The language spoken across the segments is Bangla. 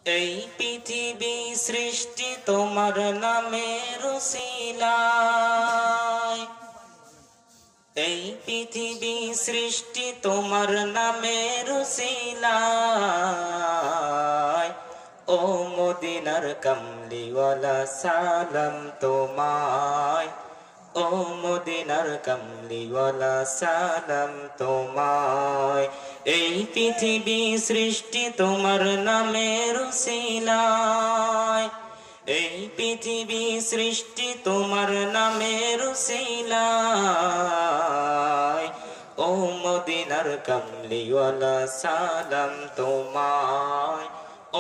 এই পৃথিবী সৃষ্টি তোমার নামের উসিলায়, এই পৃথিবী সৃষ্টি তোমার নামের উসিলায়। ও মদিনার কামলিওয়ালা সালাম তোমায়, ও মদিনার কামলিওয়ালা সালাম তোমায়। এই পৃথিবী সৃষ্টি তোমার নামের উসিলায়, এই পৃথিবী সৃষ্টি তোমার নামের উসিলায়। ও মদিনার কামলিওয়ালা সালাম তোমায়,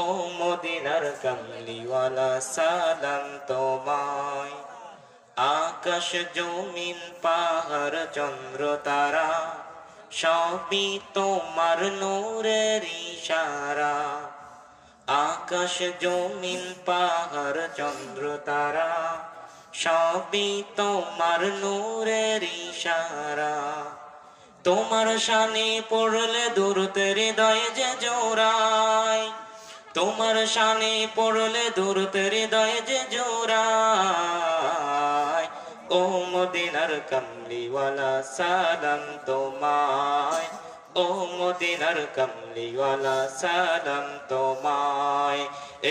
ও মদিনার কামলিওয়ালা সালাম তোমায়। আকাশ জমিন পাহাড় চন্দ্র তারা সবই তোমার নূরের ইশারা। আকাশ জমিন পাহাড় চন্দ্র তারা সবই তোমার নূরের ইশারা। তোমার শানে পড়লে দূরত হৃদয় যে জোড়ায়, তোমার শানে পড়লে দূরত হৃদয় যে জোড়ায়। ও মদিনার কামলিওয়ালা সালাম তোমায়, ও মদিনার কামলিওয়ালা সালাম তোমায়।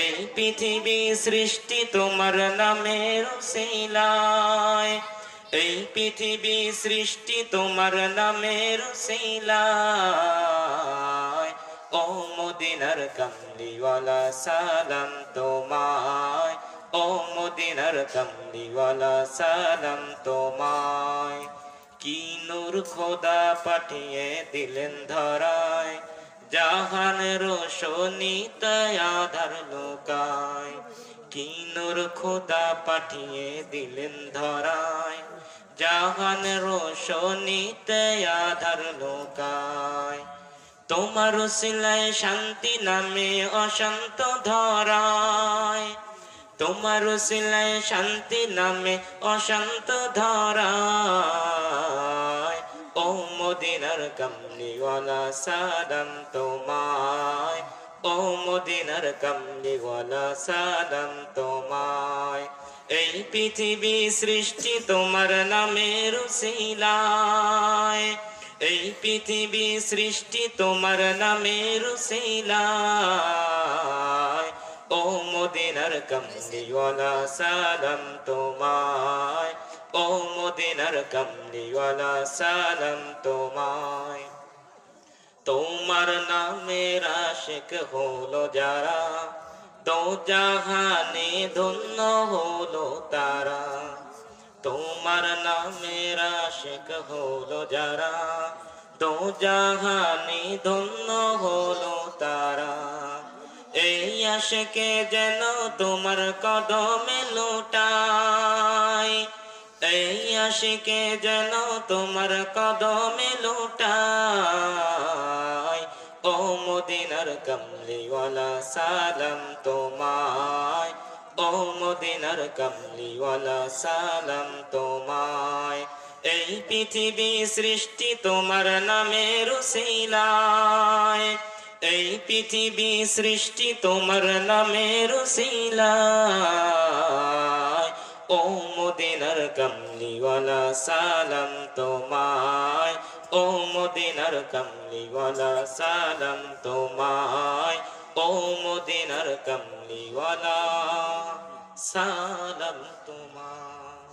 এই পৃথিবী সৃষ্টি তোমার নামের উসিলায়, এই পৃথিবী সৃষ্টি তোমার নামের উসিলায়। ও মদিনার কামলিওয়ালা সালাম তোমায়, ও মদিনার কামলিওয়ালা সালাম তোমায়। কি নূর খোদা পাঠিয়ে দিলেন ধরায়, জাহান রোশনি তাই আধার লোকায়। কি নূর খোদা পাঠিয়ে দিলেন ধরায়, জাহান রোশনি তাই আধার লোকায়। তোমার উসিলায় শান্তি নামে অশান্ত ধরায়, তোমার উসিলায় শান্তি নামে অশান্ত ধরায়। ও মদিনার কামলিওয়ালা সালাম তোমায়, ও মদিনার কামলিওয়ালা সালাম তোমায়। এই পৃথিবী সৃষ্টি তোমার নামের উসিলায়, এই পৃথিবী সৃষ্টি তোমার নামের উসিলায়। ও মদিনার কামলিওয়ালা সালাম তোমায়, ও মদিনার কামলিওয়ালা সালাম তোমায়। তোমার নামের আশিক হলো যারা, দো জাহানে ধন্য হলো তারা। তোমার নামের আশিক হলো যারা, দো জাহানে ধন্য হলো তারা। এই আশিকে যেন তোমার কদমে লুটায়, এই আশিকে যেন তোমার কদমে লুটায়। ও মদিনার কামলিওয়ালা সালাম তোমায়, ও মদিনার কামলিওয়ালা সালাম তোমায়। এই পৃথিবী সৃষ্টি তোমার নামের উসিলায়, এই পৃথিবী সৃষ্টি তোমার নামের উসিলায়। ও মদিনার কামলিওয়ালা সালাম তোমায়, ও মদিনার কামলিওয়ালা সালাম তোমায়। ও মদিনার কামলিওয়ালা সালাম তোমায়।